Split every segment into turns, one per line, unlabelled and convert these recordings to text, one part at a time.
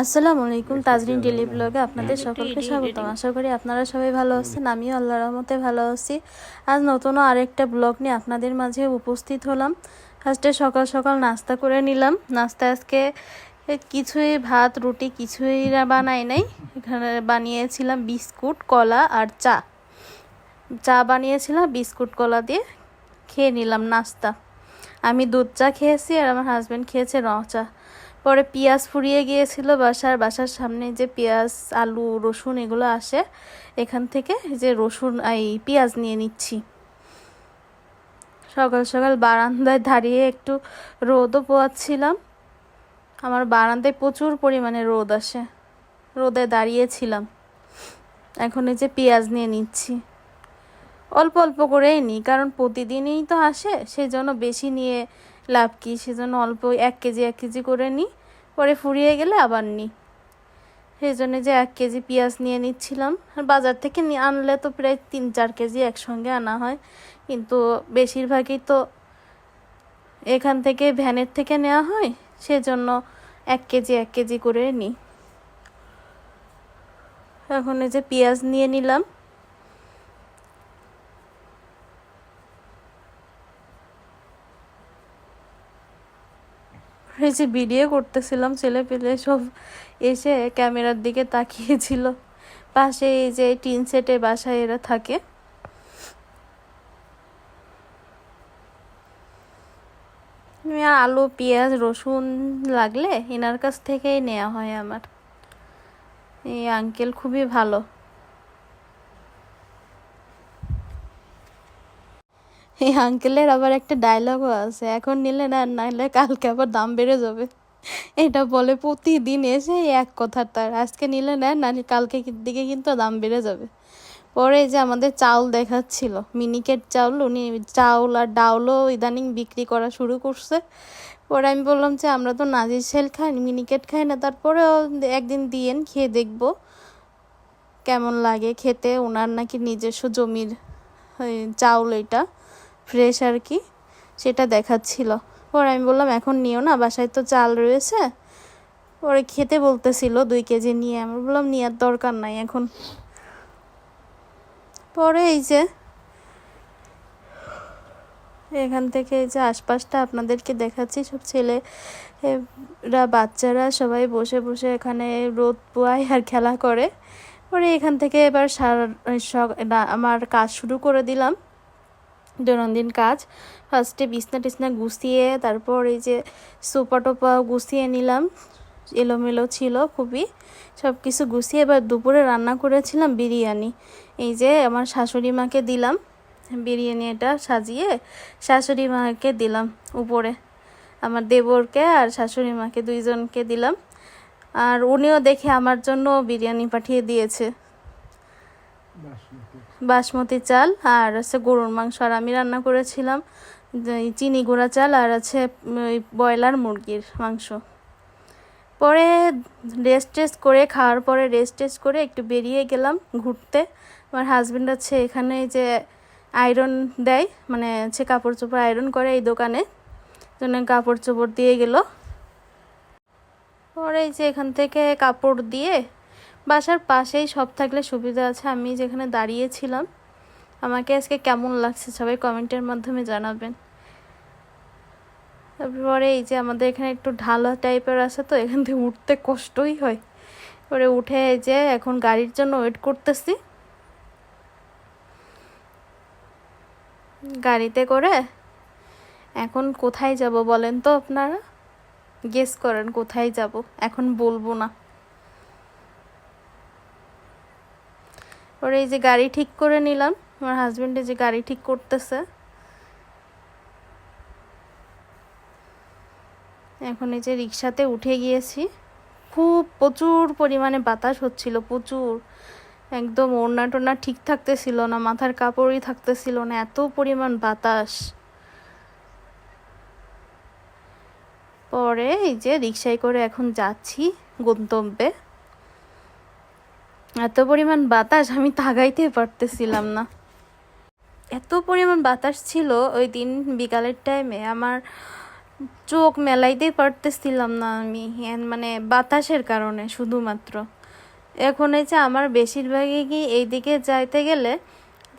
আসসালামু আলাইকুম, তাজরিন ডেলি ব্লগে আপনাদের সকলকে স্বাগতম। আশা করি আপনারা সবাই ভালো আছেন। আমিও আল্লাহর রহমতে ভালো আছি। আজ নতুন আরেকটা ব্লগ নিয়ে আপনাদের মাঝে উপস্থিত হলাম। ফার্স্টে সকাল সকাল নাস্তা করে নিলাম। নাস্তা আজকে কিছুই ভাত রুটি কিছুই বানাই নাই, এখানে বানিয়েছিলাম বিস্কুট কলা আর চা। চা বানিয়েছিলাম বিস্কুট কলা দিয়ে খেয়ে নিলাম নাস্তা। আমি দুধ চা খেয়েছি আর আমার হাজব্যান্ড খেয়েছে র চা। পরে পেঁয়াজ ফুরিয়ে গিয়েছিল বাসার সামনে যে পেঁয়াজ আলু রসুন এগুলো আসে, এখান থেকে যে রসুন এই পেঁয়াজ নিয়ে নিচ্ছি। সকাল সকাল বারান্দায় দাঁড়িয়ে একটু রোদও পোয়াচ্ছিলাম। আমার বারান্দায় প্রচুর পরিমাণে রোদ আসে, রোদে দাঁড়িয়েছিলাম। এখন এই যে পেঁয়াজ নিয়ে নিচ্ছি, অল্প অল্প করেই নিই, কারণ প্রতিদিনই তো আসে, সেই জন্য বেশি নিয়ে লাভ কি, সেজন্য অল্প 1 কেজি করে নিই, পরে ফুরিয়ে গেলে আবার নিই। সেই জন্য যে 1 কেজি পেঁয়াজ নিয়ে নিচ্ছিলাম। আর বাজার থেকে আনলে তো প্রায় 3-4 কেজি একসঙ্গে আনা হয়, কিন্তু বেশিরভাগই তো এখান থেকে ভ্যানের থেকে নেওয়া হয়, সেজন্য 1 কেজি করে নিই। এখন এই যে পেঁয়াজ নিয়ে নিলাম। এই যে ভিডিও করতেছিলাম, ছেলে পেলে সব এসে ক্যামেরার দিকে তাকিয়েছিল। পাশে এই যে টিন সেটে বাসায় এরা থাকে। আলু পেঁয়াজ রসুন লাগলে এনার কাছ থেকেই নেওয়া হয় আমার। এই আঙ্কেল খুবই ভালো। এই আঙ্কেলের আবার একটা ডায়লগও আছে, এখন নিলে না, নাহলে কালকে আবার দাম বেড়ে যাবে। এটা বলে প্রতিদিন এসে এক কথা তার, আজকে নিলে নেন না, কালকে দিকে কিন্তু দাম বেড়ে যাবে। পরে যে আমাদের চাউল দেখাচ্ছিল, মিনিকেট চাউল, উনি চাউল আর ডাউলও ইদানিং বিক্রি করা শুরু করছে। পরে আমি বললাম যে আমরা তো নাজিরশাইল খাই, মিনিকেট খাই না, তারপরেও একদিন দিয়েন, খেয়ে দেখবো কেমন লাগে খেতে। ওনার নাকি নিজস্ব জমির চাউল, এটা ফ্রেশ আর কি, সেটা দেখাচ্ছিল। পরে আমি বললাম এখন নিও না, বাসায় তো চাল রয়েছে। পরে খেতে বলতেছিল 2 কেজি নিয়ে, আমি বললাম নেওয়ার দরকার নাই এখন। পরে এই যে এখান থেকে এই যে আশপাশটা আপনাদেরকে দেখাচ্ছি, সব ছেলেরা বাচ্চারা সবাই বসে বসে এখানে রোদ পোয়ায় আর খেলা করে। পরে এখান থেকে এবার আমার কাজ শুরু করে দিলাম, দৈনন্দিন কাজ। ফার্স্টে বিছনা টিছনা গুছিয়ে, তারপর এই যে সোফা টোপা গুছিয়ে নিলাম, এলোমেলো ছিল খুবই, সব কিছু গুছিয়ে এবার দুপুরে রান্না করেছিলাম বিরিয়ানি। এই যে আমার শাশুড়ি মাকে দিলাম বিরিয়ানি, এটা সাজিয়ে শাশুড়ি মাকে দিলাম উপরে, আমার দেবরকে আর শাশুড়ি মাকে দুইজনকে দিলাম। আর উনিও দেখে আমার জন্য বিরিয়ানি পাঠিয়ে দিয়েছে, বাসমতি চাল আর আছে গরুর মাংস, আর আমি রান্না করেছিলাম চিনি গুঁড়া চাল আর আছে ব্রয়লার মুরগির মাংস। পরে রেস্ট করে খাওয়ার পরে রেস্ট করে একটু বেরিয়ে গেলাম ঘুরতে। আমার হাজব্যান্ড আছে এখানে যে আয়রন দেয়, মানে হচ্ছে কাপড় চোপড় আয়রন করে এই দোকানে, জন্য কাপড় চোপড় দিয়ে গেল। পরে এই যে এখান থেকে কাপড় দিয়ে, বাসার পাশেই সব থাকলে সুবিধা আছে। আমি যেখানে দাঁড়িয়েছিলাম, আমাকে আজকে কেমন লাগছে সবাই কমেন্টের মাধ্যমে জানাবেন। তারপরে এই যে আমাদের এখানে একটু ঢালা টাইপের আছে, তো এখান থেকে উঠতে কষ্টই হয়। পরে উঠে এই যে এখন গাড়ির জন্য ওয়েট করতেছি, গাড়িতে করে। এখন কোথায় যাব বলেন তো আপনারা, গেস করেন কোথায় যাব, এখন বলবো না। পরে এই যে গাড়ি ঠিক করে নিলাম, আমার হাজবেন্ড যে গাড়ি ঠিক করতেছে। এখন এই যে রিক্সাতে উঠে গিয়েছি, প্রচুর পরিমাণে বাতাস হচ্ছিল, প্রচুর, একদম ওড়না টোনা ঠিক থাকতেছিল না, মাথার কাপড়ই থাকতেছিল না, এত পরিমাণ বাতাস। পরে এই যে রিক্সায় করে এখন যাচ্ছি গন্তব্যে। এত পরিমাণ বাতাস আমি তাকাইতে পারতেছিলাম না, এত পরিমাণ বাতাস ছিল। ওই দিন বিকালের টাইমে আমার চোখ মেলাইতেই পারতেছিলাম না আমি, মানে বাতাসের কারণে শুধুমাত্র। এখন এই যে আমার বেশিরভাগই কি এইদিকে যাইতে গেলে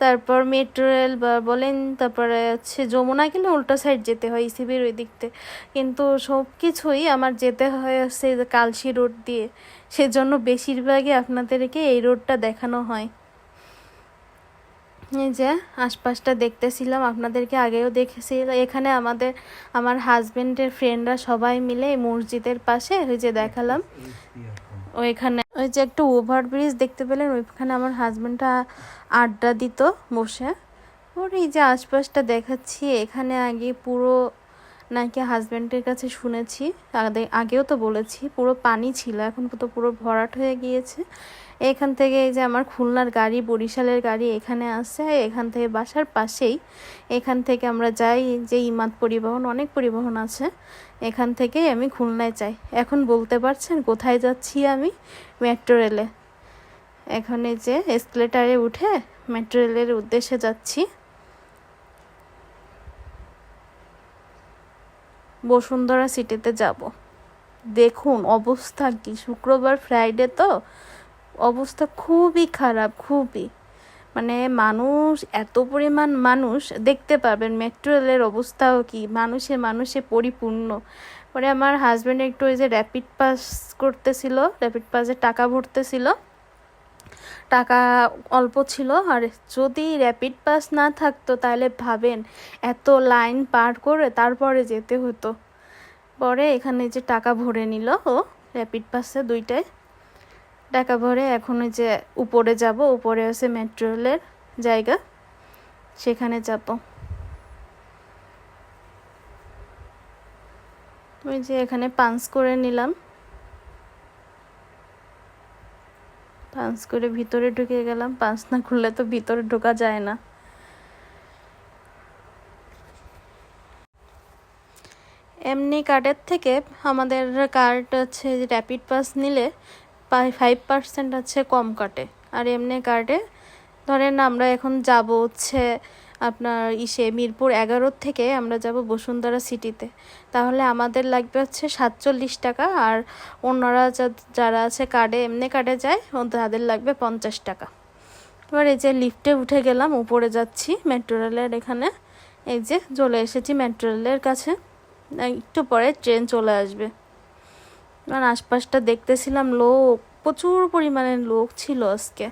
তারপর মেট্রো রেল বা বলেন, তারপরে হচ্ছে যমুনা গেলে উল্টো সাইড যেতে হয় ইসিবির ওই দিকতে, কিন্তু সব কিছুই আমার যেতে হয় হচ্ছে যে কালশি রোড দিয়ে, সেজন্য বেশিরভাগই আপনাদেরকে এই রোডটা দেখানো হয়। এই যে আশপাশটা দেখতেছিলাম, আপনাদেরকে আগেও দেখেছি। এখানে আমার হাজবেন্ডের ফ্রেন্ডরা সবাই মিলে এই মসজিদের পাশে ওই যে দেখালাম, ওইখানে ওই যে একটা ওভারব্রিজ দেখতে পেলেন, ওইখানে আমার হাজবেন্ডটা আড্ডা দিত বসে। ওর এই যে আশপাশটা দেখাচ্ছি, এখানে আগে পুরো নাকি হাজবেন্ডের কাছে শুনেছি, আগেও তো বলেছি পুরো পানি ছিল, এখন তো পুরো ভরাট হয়ে গিয়েছে। এখান থেকে এই যে আমার খুলনার গাড়ি, বরিশালের গাড়ি এখানে আসে, এখান থেকে বাসার পাশেই, এখান থেকে আমরা যাই যে ইমাদ পরিবহন, অনেক পরিবহন আছে, এখান থেকে আমি খুলনায় যাই। এখন বলতে পারছেন কোথায় যাচ্ছি আমি? মেট্রো রেলে। এখন এই যে এসকেলেটারে উঠে মেট্রো রেলের উদ্দেশ্যে যাচ্ছি। বসুন্ধরা সিটিতে যাব। দেখুন অবস্থা কি, শুক্রবার ফ্রাইডে তো অবস্থা খুবই খারাপ, খুবই, মানে মানুষ, এত পরিমাণ মানুষ দেখতে পাবেন। মেট্রো রেলের অবস্থাও কি, মানুষে পরিপূর্ণ। পরে আমার হাজব্যান্ড একটু ওই যে র্যাপিড পাস করতেছিল, র্যাপিড পাসে টাকা ভরতেছিল, টাকা অল্প ছিল, আর যদি র্যাপিড পাস না থাকতো তাহলে ভাবেন এত লাইন পার করে তারপরে যেতে হতো। পরে এখানে যে টাকা ভরে নিল ও র্যাপিড পাসে দুইটায় টাকা ভরে, এখন ওই যে উপরে যাব, উপরে আছে মেট্রো রেলের জায়গা, সেখানে যাব। ওই যে এখানে পাঞ্চ করে নিলাম, পাঞ্চ করে ভিতরে ঢুকে গেলাম। পাঞ্চ না খুললে তো ভিতরে ঢোকা যায় না। এমনি কার্ডের থেকে আমাদের কার্ড আছে, র্যাপিড পাস নিলে 5% আছে কম কাটে। আর এমনি কার্ডে ধরেন আমরা এখন যাব হচ্ছে আপনার মিরপুর 11 থেকে আমরা যাব বসুন্ধরা সিটিতে, তাহলে আমাদের লাগবে হচ্ছে 47 টাকা। আর অন্যরা যারা আছে কার্ডে, এমনি কার্ডে যায়, তাদের লাগবে 50 টাকা। এবার এই যে লিফটে উঠে গেলাম, উপরে যাচ্ছি মেট্রো রেলের এখানে। এই যে চলে এসেছি মেট্রো রেলের কাছে, একটু পরে ট্রেন চলে আসবে। কারণ আশপাশটা দেখতেছিলাম, লোক প্রচুর পরিমাণে লোক ছিল আজকে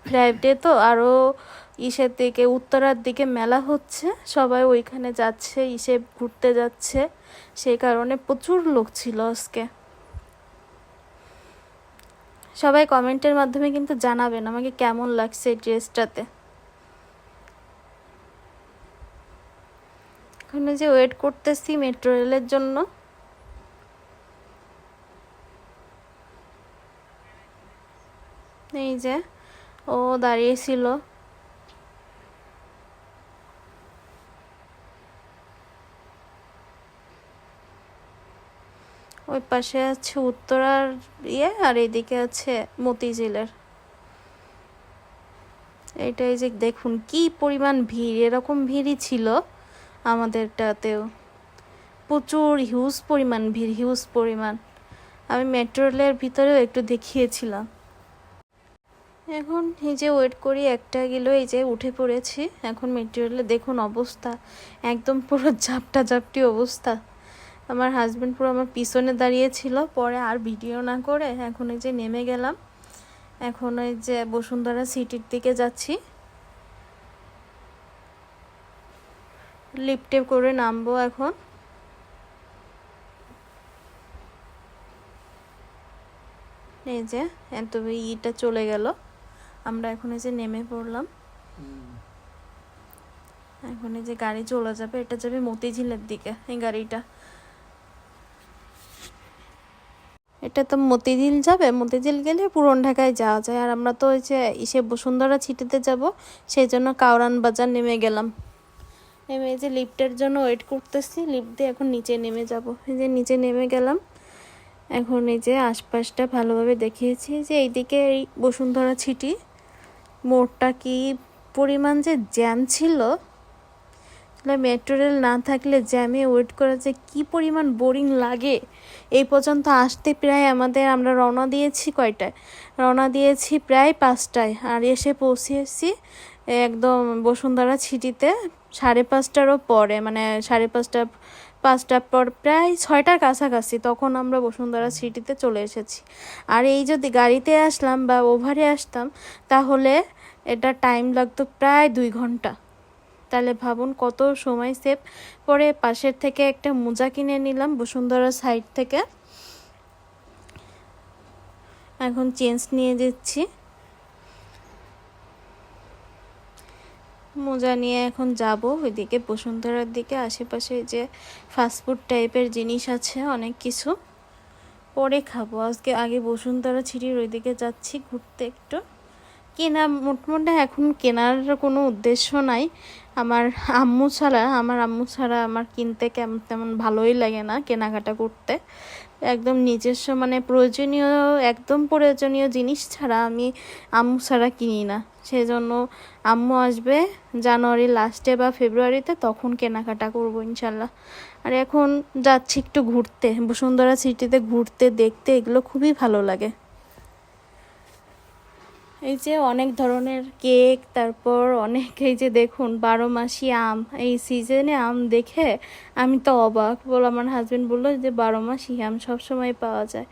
ফ্রাইডে তো, আরও দিকে উত্তরার দিকে মেলা হচ্ছে, সবাই ওইখানে যাচ্ছে, ঘুরতে যাচ্ছে, সেই কারণে প্রচুর লোক ছিল আজকে। সবাই কমেন্টের মাধ্যমে কিন্তু জানাবেন আমাকে কেমন লাগছে এই ড্রেসটাতে। এখানে যে ওয়েট করতেছি মেট্রো রেলের জন্য, এই যে ও দাঁড়িয়েছিল। ওই পাশে আছে উত্তরার আর এইদিকে আছে মতিঝিলের। এইটাই যে দেখুন কি পরিমাণ ভিড়, এরকম ভিড়ই ছিল আমাদেরটাতেও, প্রচুর হিউজ পরিমাণ ভিড়, হিউজ পরিমাণ। আমি মেট্রো রেলের ভিতরেও একটু দেখিয়েছিলাম। এখন এই যে ওয়েট করি, একটা গেল, এই যে উঠে পড়েছি এখন মেট্রো রেলে। দেখুন অবস্থা একদম পুরো ঝাপটি অবস্থা। আমার হাজব্যান্ড পুরো আমার পিছনে দাঁড়িয়েছিল, পরে আর ভিডিও না করে এখন এই যে নেমে গেলাম। এখন এই যে বসুন্ধরা সিটির দিকে যাচ্ছি, লিফটে করে নামবো এখন। এই যে এত ইটা চলে গেল, আমরা এখন এই যে নেমে পড়লাম। এখন এই যে গাড়ি চলে যাবে, এটা যাবে মতিঝিলের দিকে। এই গাড়িটা, এটা তো মতিঝিল যাবে, মতিঝিল গেলে পুরন ঢাকায় যাওয়া যায়। আর আমরা তো ওই যে বসুন্ধরা সিটিতে যাব, সেই জন্য কাউরান বাজার নেমে গেলাম। নেমে এই যে লিফটের জন্য ওয়েট করতেছি, লিফট দিয়ে এখন নিচে নেমে যাব। এই যে নিচে নেমে গেলাম। এখন এই যে আশপাশটা ভালোভাবে দেখিয়েছি, যে এইদিকে এই বসুন্ধরা সিটি মোড়টা কি পরিমাণ যে জ্যাম ছিল, মেট্রো রেল না থাকলে জ্যামে ওয়েট করা যে কি পরিমাণ বোরিং লাগে। এই পর্যন্ত আসতে প্রায় আমরা রওনা দিয়েছি কয়টায়, রওনা দিয়েছি প্রায় 5টায়, আর এসে পৌঁছেছি একদম বসুন্ধরা সিটিতে 5:30টারও পরে, মানে 5:30, 5টার পর প্রায় 6টার কাছাকাছি তখন আমরা বসুন্ধরা সিটিতে চলে এসেছি। আর এই যদি গাড়িতে আসলাম বা ওভারে আসতাম তাহলে এটা টাইম লাগতো প্রায় 2 ঘন্টা। তাহলে ভাবুন কত সময় সেভ। পরে পাশের থেকে একটা মোজা কিনে নিলাম বসুন্ধরা সাইড থেকে, এখন চেঞ্জ নিয়ে যাচ্ছি। মোজা নিয়ে এখন যাব ওইদিকে বসুন্ধরার দিকে। আশেপাশে যে ফাস্টফুড টাইপের জিনিস আছে অনেক কিছু, পরে খাবো। আগে বসুন্ধরা সিটির ওইদিকে যাচ্ছি ঘুরতে একটু। মোটামুটি এখন কেনার কোনো উদ্দেশ্য নাই। আমার আম্মু ছাড়া আমার কিনতে তেমন ভালোই লাগে না কেনাকাটা করতে। একদম নিজস্ব মানে একদম প্রয়োজনীয় জিনিস ছাড়া আমি আম্মু ছাড়া কিনি না। সেজন্য আম্মু আসবে জানুয়ারি লাস্টে বা ফেব্রুয়ারিতে, তখন কেনাকাটা করবো ইনশাল্লাহ। আর এখন যাচ্ছি একটু ঘুরতে, বসুন্ধরা সিটিতে ঘুরতে, দেখতে, এগুলো খুবই ভালো লাগে। এই যে অনেক ধরনের কেক, তারপর এই যে দেখুন 12 মাসি আম, এই সিজনে আম দেখে আমি তো অবাক। আমার হাজবেন্ড বললো যে 12 মাসি আম সবসময় পাওয়া যায়।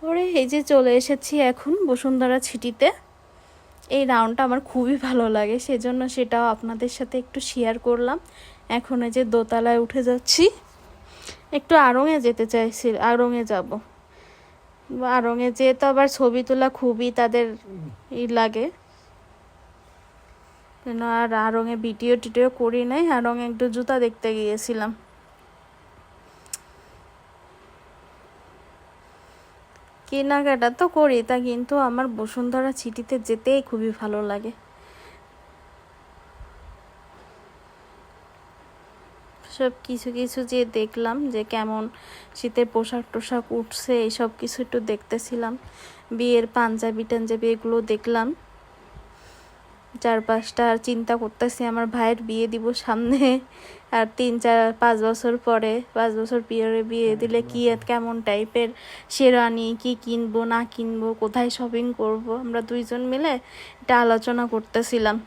পরে এই যে চলে এসেছি এখন বসুন্ধরা সিটিতে। এই রাউন্ডটা আমার খুবই ভালো লাগে, সেজন্য সেটাও আপনাদের সাথে একটু শেয়ার করলাম। এখন এই যে দোতলায় উঠে যাচ্ছি, একটু আড়ংয়ে যেতে চাইছি, আড়ংয়ে যাব। আড়ংয়ে যেয়ে তো আবার ছবি তোলা খুবই তাদের লাগে, আর আড়ংয়ে ভিডিও করি নাই। আড়ংয়ে একটু জুতা দেখতে গিয়েছিলাম। কেনাকাটা তো করি, তা কিন্তু আমার বসুন্ধরা সিটিতে যেতেই খুবই ভালো লাগে। সব কিছু যে দেখলাম যে কেমন শীতের পোশাক উঠছে, এইসব কিছু একটু দেখতেছিলাম। বিয়ের পাঞ্জাবি এগুলো দেখলাম 4-5টা। আর চিন্তা করতেছি আমার ভাইয়ের বিয়ে দিব সামনে, আর 3-4-5 বছর পরে, 5 বছর বিয়ে দিলে কেমন টাইপের শেরওয়ানি কি কিনবো না কিনবো, কোথায় শপিং করব, আমরা 2জন মিলে এটা আলোচনা করতেছিলাম।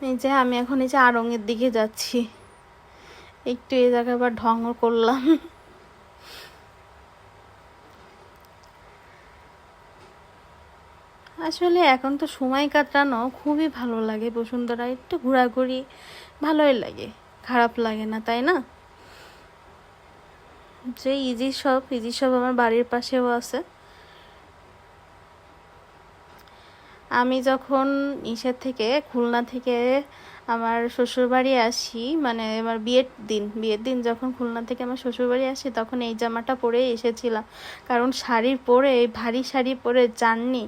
এই যে আমি এখন এই যে আড়ংয়ের দিকে যাচ্ছি, একটু এই জায়গায় আবার ঢঙও করলাম। আসলে এখন তো সময় কাটানো খুবই ভালো লাগে বসুন্ধরা, একটু ঘোরাঘুরি ভালোই লাগে, খারাপ লাগে না, তাই না? যে ইজি শপ আমার বাড়ির পাশেও আছে। আমি যখন খুলনা থেকে আমার শ্বশুরবাড়ি আসি, মানে আমার বিয়ের দিন যখন খুলনা থেকে আমার শ্বশুরবাড়ি আসি, তখন এই জামাটা পরেই এসেছিলাম। কারণ ভারী শাড়ি পরে জার্নি,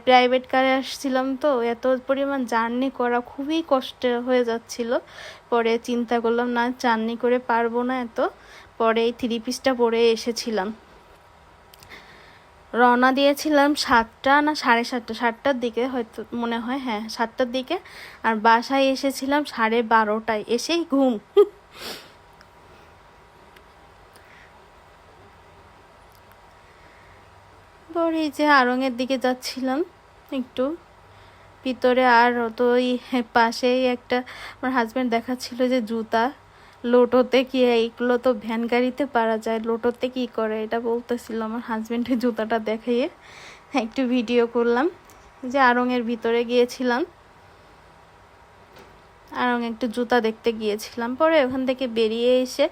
প্রাইভেট কারে আসছিলাম, তো এত পরিমাণ জার্নি করা খুবই কষ্ট হয়ে যাচ্ছিল। পরে চিন্তা করলাম না, জার্নি করে পারবো না এত। পরে এই 3 পিসটা পরে এসেছিলাম। রওনা দিয়েছিলাম 7টা না 7:30টার দিকে, হয়তো মনে হয়, হ্যাঁ 7টার দিকে। আর বাসায় এসেছিলাম 12:30টায়, এসেই ঘুম। পরে এই যে আড়ংয়ের দিকে যাচ্ছিলাম একটু ভিতরে। আর তো ওই পাশেই একটা আমার হাজব্যান্ড দেখাচ্ছিল যে জুতা, লোটোতে কি, এইগুলো তো ভ্যান গাড়িতে পারা যায়, লোটোতে কি করে এটা বলতেছিল আমার হাজব্যান্ডের জুতাটা দেখিয়ে। একটু ভিডিও করলাম। যে আড়ংয়ের ভিতরে গিয়েছিলাম, আড়ং একটু জুতা দেখতে গিয়েছিলাম। পরে ওখান থেকে বেরিয়ে এসে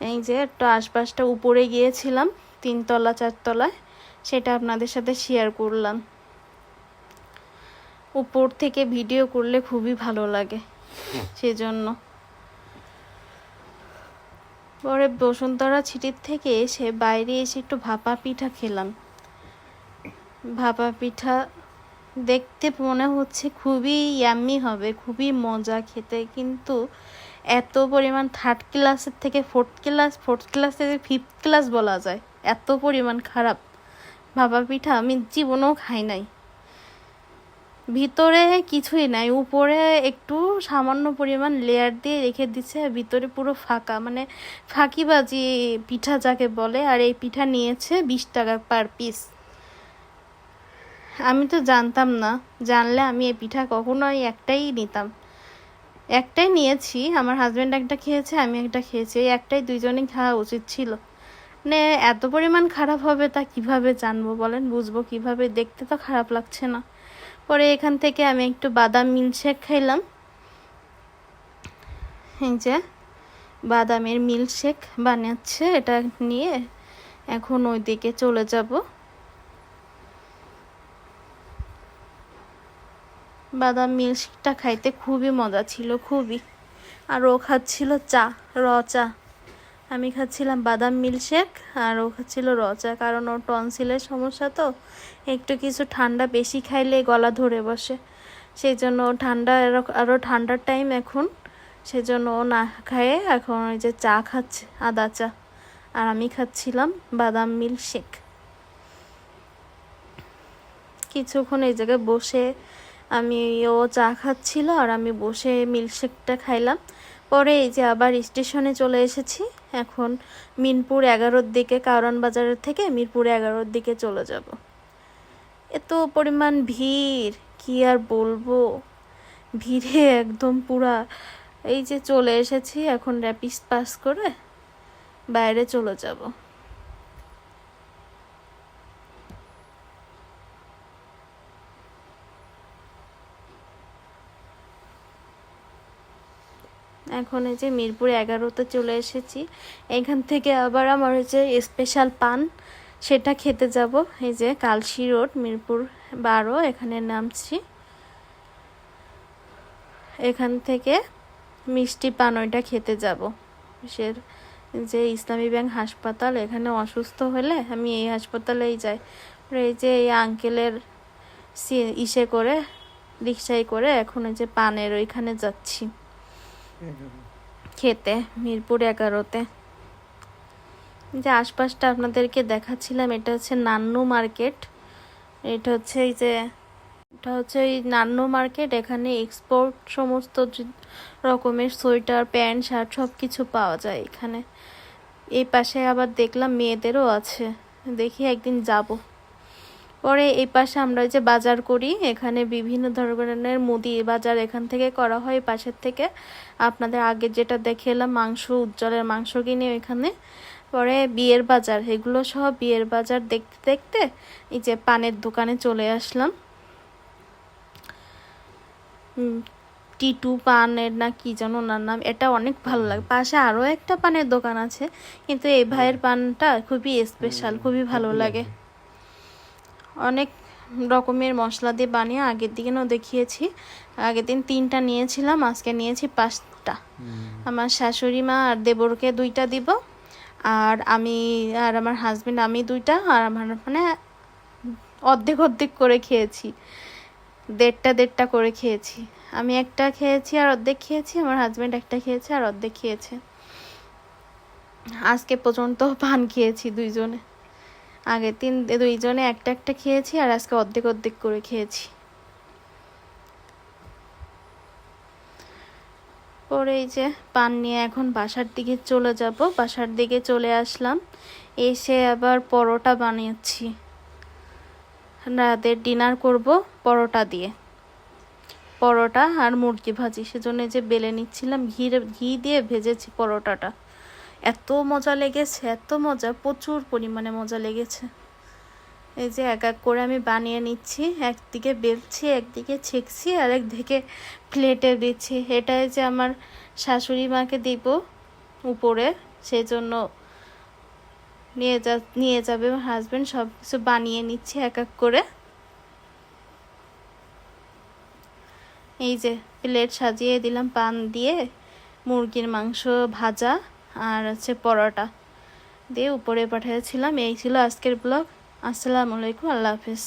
এই যে একটু আশপাশটা উপরে গিয়েছিলাম, 3তলা 4তলায়, সেটা আপনাদের সাথে শেয়ার করলাম। উপর থেকে ভিডিও করলে খুবই ভালো লাগে, সেজন্য। পরে বসুন্ধরা সিটির থেকে এসে বাইরে এসে একটু ভাপা পিঠা খেলাম। ভাপা পিঠা দেখতে মনে হচ্ছে খুবই ইয়াম্মি হবে, খুবই মজা খেতে, কিন্তু এত পরিমাণ 3rd ক্লাসের থেকে 4th ক্লাস থেকে 5th ক্লাস বলা যায়, এত পরিমাণ খারাপ ভাপা পিঠা আমি জীবনেও খাই নাই। ভিতরে কিছুই নাই, উপরে একটু সামান্য পরিমাণ লেয়ার দিয়ে রেখে দিচ্ছে, ভিতরে পুরো ফাঁকা, মানে ফাঁকিবাজি পিঠা যাকে বলে। আর এই পিঠা নিয়েছে 20 টাকা পার পিস। আমি তো জানতাম না, জানলে আমি এই পিঠা কখনোই একটাই নিতাম। একটাই নিয়েছি, আমার হাজব্যান্ড একটা খেয়েছে, আমি একটা খেয়েছি, এই একটাই দুইজনেই খাওয়া উচিত ছিল। মানে এত পরিমাণ খারাপ হবে তা কিভাবে জানবো বলেন, বুঝবো কিভাবে? দেখতে তো খারাপ লাগছে না। পরে এখান থেকে আমি একটু বাদাম মিল্কশেক খাইলাম। এই যে বাদামের মিল্কশেক বানাচ্ছে, এটা নিয়ে এখন ওই দিকে চলে যাব। বাদাম মিল্কশেকটা খাইতে খুবই মজা ছিল, খুবই। আর ও খাচ্ছিল চা, র চা। আমি খাচ্ছিলাম বাদাম মিল্কশেক আর ও খাচ্ছিল র চা, কারণ ওর টনসিলের সমস্যা তো, একটু কিছু ঠান্ডা বেশি খাইলে গলা ধরে বসে, সেই জন্য ও ঠান্ডা, আরও ঠান্ডার টাইম এখন, সেজন্য ও না খায়ে এখন ওই যে চা খাচ্ছে, আদা চা। আর আমি খাচ্ছিলাম বাদাম মিল্কশেক। কিছুক্ষণ এই জায়গায় বসে ও চা খাচ্ছিল আর আমি বসে মিল্কশেকটা খাইলাম। পরে এই যে আবার স্টেশনে চলে এসেছি, এখন মিরপুর 11-র দিকে, কারণ বাজারের থেকে মিরপুর 11-র দিকে চলে যাব। এত পরিমাণ ভিড়, কি আর বলবো, ভিড়ে একদম পুরা। এই যে চলে এসেছি, এখন র্যাপিড পাস করে বাইরে চলে যাব। এখন এই যে মিরপুর 11-তে চলে এসেছি, এখান থেকে আবার আমার এই যে স্পেশাল পান, সেটা খেতে যাব। এই যে কালশি রোড, মিরপুর 12, এখানে নামছি। এখান থেকে মিষ্টি পান ওইটা খেতে যাব। সে যে ইসলামী ব্যাংক হাসপাতাল, এখানে অসুস্থ হলে আমি এই হাসপাতালেই যাই। এই যে এই আঙ্কেলের ইসে করে, রিক্সায় করে এখন এই যে পানের ওইখানে যাচ্ছি খেতে, মিরপুর 11-তে। যে আশপাশটা আপনাদেরকে দেখাচ্ছিলাম, এটা হচ্ছে নান্নু মার্কেট। এটা হচ্ছে এই নান্নু মার্কেট। এখানে এক্সপোর্ট সমস্ত রকমের সোয়েটার, প্যান্ট, শার্ট সব কিছু পাওয়া যায় এখানে। এই পাশে আবার দেখলাম মেয়েদেরও আছে, দেখি একদিন যাব। পরে এই পাশে আমরা যে বাজার করি, এখানে বিভিন্ন ধরনের মুদি বাজার এখান থেকে করা হয়, পাশের থেকে। আপনাদের আগে যেটা দেখে এলাম, মাংস, উজ্জ্বলের মাংস কিনে এখানে। পরে বিয়ের বাজার, এগুলো সব বিয়ের বাজার দেখতে দেখতে এই যে পানের দোকানে চলে আসলাম। টিটু পানের না কি যেন ওনার নাম, এটা অনেক ভালো লাগে। পাশে আরও একটা পানের দোকান আছে, কিন্তু এই ভাইয়ের পানটা খুবই স্পেশাল, খুবই ভালো লাগে। অনেক রকমের মশলা দিয়ে বানিয়ে, আগের দিনও দেখিয়েছি। আগের দিন 3টা নিয়েছিলাম, আজকে নিয়েছি 5টা। আমার শাশুড়ি মা আর দেবরকে 2টা দিব, আর আমি আর আমার হাজবেন্ড, আমি 2টা, আর আমার মানে অর্ধেক অর্ধেক করে খেয়েছি, 1.5 করে খেয়েছি। আমি একটা খেয়েছি আর অর্ধেক খেয়েছি, আমার হাজবেন্ড একটা খেয়েছে আর অর্ধেক খেয়েছে। আজকে পর্যন্ত পান খেয়েছি দুইজনে, আগের দিন দুইজনে একটা একটা খেয়েছি, আর আজকে অর্ধেক অর্ধেক করে খেয়েছি। পরে এই যে পান নিয়ে এখন বাসার দিকে চলে যাব। বাসার দিকে চলে আসলাম, এসে আবার পরোটা বানিয়েছি, রাতের ডিনার করব পরোটা দিয়ে, পরোটা আর মুরগি ভাজি। সেজন্য যে বেলে নিচ্ছিলাম, ঘি দিয়ে ভেজেছি পরোটাটা। এত মজা লেগেছে, এত মজা, প্রচুর পরিমাণে মজা লেগেছে। এই যে এক এক করে আমি বানিয়ে নিচ্ছি, একদিকে বেলছি, একদিকে ছেঁকছি, আর একদিকে প্লেটে দিচ্ছি। এটাই যে আমার শাশুড়ি মাকে দিব উপরে, সেই জন্য নিয়ে যাবে আমার হাজব্যান্ড। সব কিছু বানিয়ে নিচ্ছি এক এক করে। এই যে প্লেট সাজিয়ে দিলাম পান দিয়ে, মুরগির মাংস ভাজা আর হচ্ছে পরোটা দিয়ে উপরে পাঠিয়েছিলাম। এই ছিল আজকের ব্লগ। আসসালামু আলাইকুম, আল্লাহ হাফেজ।